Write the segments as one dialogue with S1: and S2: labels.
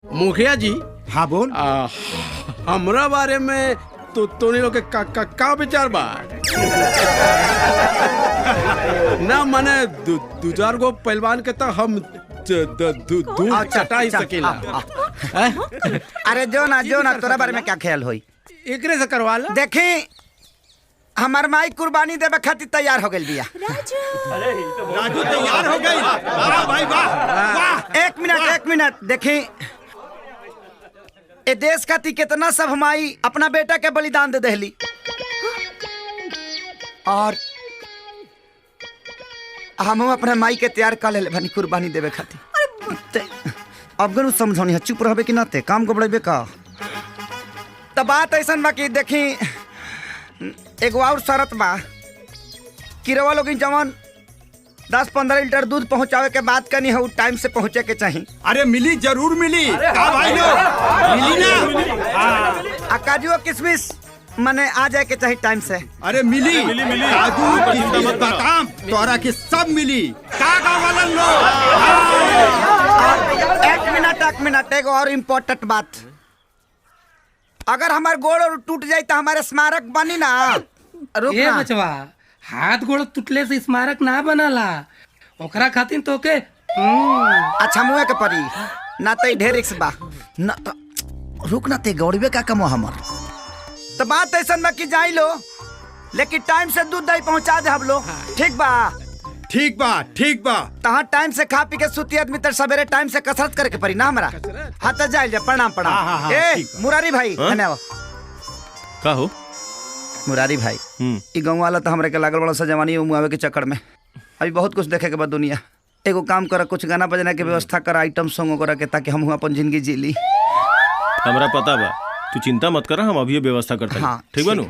S1: मुखिया जी।
S2: हाँ बोल।
S1: हमरा बारे में तो नहीं लोग का विचार बा? ना माने दू चार गो पहलवान के तो हम दूध चटाई सकेला।
S3: अरे जो ना तोरा बारे में क्या ख्याल होई?
S1: एकरे से करवा ला।
S3: देखी हमार माई कुर्बानी देवे खातिर तैयार हो गई बिया।
S2: राजू तैयार हो गई। वाह भाई वाह।
S3: एक मिनट देखी ए देश खातिर कितना सब हमारी अपना बेटा के बलिदान दे दहली और हम अपने माई के तैयार कर ले बनी कुर्बानी देवे खातिर। अब गनु समझौनी है, चुप रहबे कि नाते काम को बढ़ेबे का। तब बात ऐसा बा कि देखी एगो और शरत बा कि रवा लोग जवान 10-15 लीटर दूध पहुंचावे के बात करनी है, टाइम से पहुंचे के चाहिए।
S2: अरे मिली, जरूर मिली। भाई मिली ना।
S3: काजू किशमिश मने आ जाए के चाहिए टाइम से।
S2: अरे मिली काजू किशमिश बादाम तोरा के सब मिली। का वाला लो।
S3: एक मिनट एगो और इम्पोर्टेंट बात, अगर हमार गोड़ टूट जाए तो हमारे स्मारक बनी ना। रुक
S4: ए बचवा, हाथ गोड़ टूटले से स्मारक ना बनला, ओकरा खातिर तो के
S3: अच्छा मुए के परी ना तो ढेर रिक्स बा ना तो रुक ना ते गौड़बे का कमो हमर। तो बात ऐसा बा कि जाई लो लेकिन टाइम से दूध दही पहुंचा दे हम लोग। ठीक बा तहाँ टाइम से खा पी के सुती आदमी तर सवेरे टाइम से कसरत करे के परी ना हमारा। हाँ तो जाए प्रणाम। ए मुरारी भाई
S5: का हो?
S3: मुरारी भाई ई गाँव वाला तो हमरा के लागल बड़ा सा जवानी मुआवे के चक्कर में अभी बहुत कुछ देखे के बाद दुनिया। एगो काम कर, कुछ गाना बजना के व्यवस्था कर, आइटम सॉन्ग वगैरह के, ताकि हम अपन जिंदगी जी ली।
S5: हमरा पता बा, तू चिंता मत कर, हम अभी व्यवस्था करते हैं।
S3: हाँ,
S5: ठीक बा नु?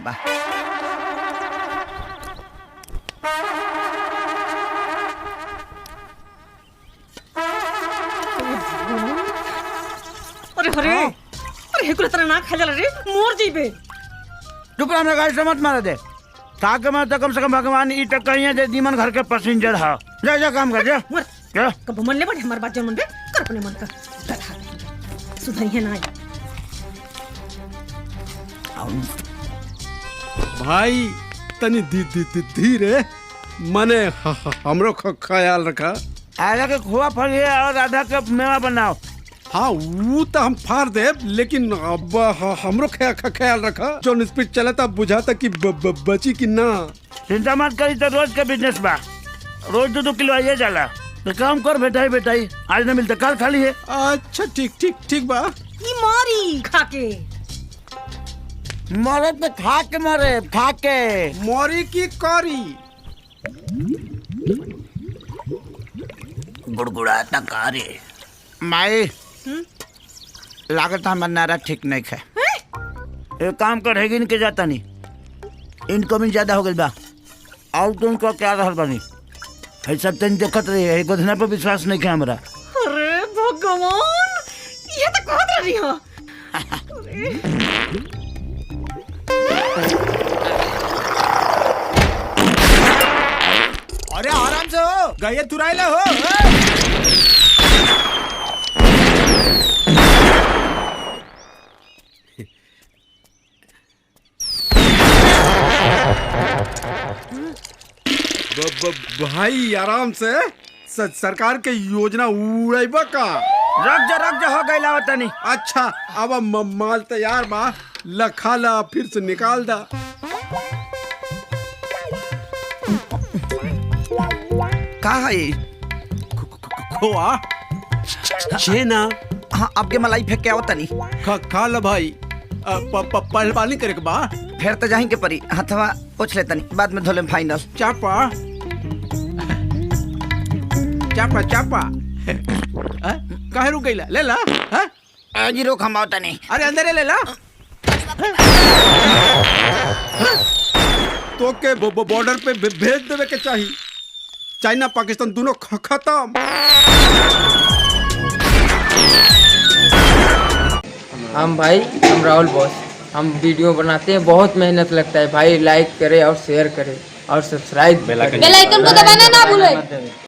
S6: अरे हेकुला तरह ना खा जाला रे, मोर जइबे।
S3: चुप रह, हमरा गाड़ी से मत मार दे। ताकि मैं तो कम से कम भगवान ई तक कहिए जे दीमन घर के पैसेंजर है। जा काम कर जा।
S6: मर कब मन ले बड़े हमार बात जन मन बे कर अपने मन का सुधरिए ना।
S1: भाई तनी धीरे मने हमरो ख्याल रखा।
S3: आधा के खोआ फलिए और आधा के मेवा बनाओ।
S1: हाँ वो तो हम फाड़ दे, लेकिन अब हमरो ख्याल रखा। जो स्पीड चला था बुझाता कि बची कि ना।
S3: चिंता मत करी, तो रोज का बिजनेस बा, रोज 2-2 किलो आइए जाला। तो काम कर बेटाई आज ना मिलता कल खाली है।
S1: अच्छा ठीक बा।
S6: ई मारी खा के
S3: मरे पे खा के
S1: मोरी की करी
S3: गुड़गुड़ाता कारी माई लागत हमार नारा ठीक नहीं है। एक काम करेगी इनके जाता नहीं, इनकमिंग ज्यादा हो गई बा और तुम को क्या रहल बानी है सब तन देखत रही है। गोधना पर विश्वास नहीं है हमरा।
S6: अरे भगवान ये तो कहत रही हो।
S2: अरे आराम से हो, गए तुराइला हो।
S1: भाई आराम से सरकार के योजना उड़ाइबा का।
S3: रख जा हो गई लावता नहीं।
S1: अच्छा अब माल तैयार बा, लखा ला फिर से निकाल दा।
S3: का है
S1: खोआ छेना।
S3: हाँ आपके मलाई फेंक के आवता नहीं।
S1: खा ला भाई, पहलवानी करे के बा।
S3: फिर तो जाही के परी, हथवा पोछ लेता नहीं, बाद में धोले फाइनल।
S1: चापा काहे रुक गईला? ले ला।
S3: जी रोक हम आवता नहीं।
S1: अरे अंदर ले ला। तो के बॉर्डर पे भेज देवे के चाहिए। चाइना पाकिस्तान दोनों खत्म।
S7: हम राहुल बॉस, हम वीडियो बनाते हैं, बहुत मेहनत लगता है भाई। लाइक करें और शेयर करें और सब्सक्राइब
S8: बेल आइकन को दबाना ना भूलें।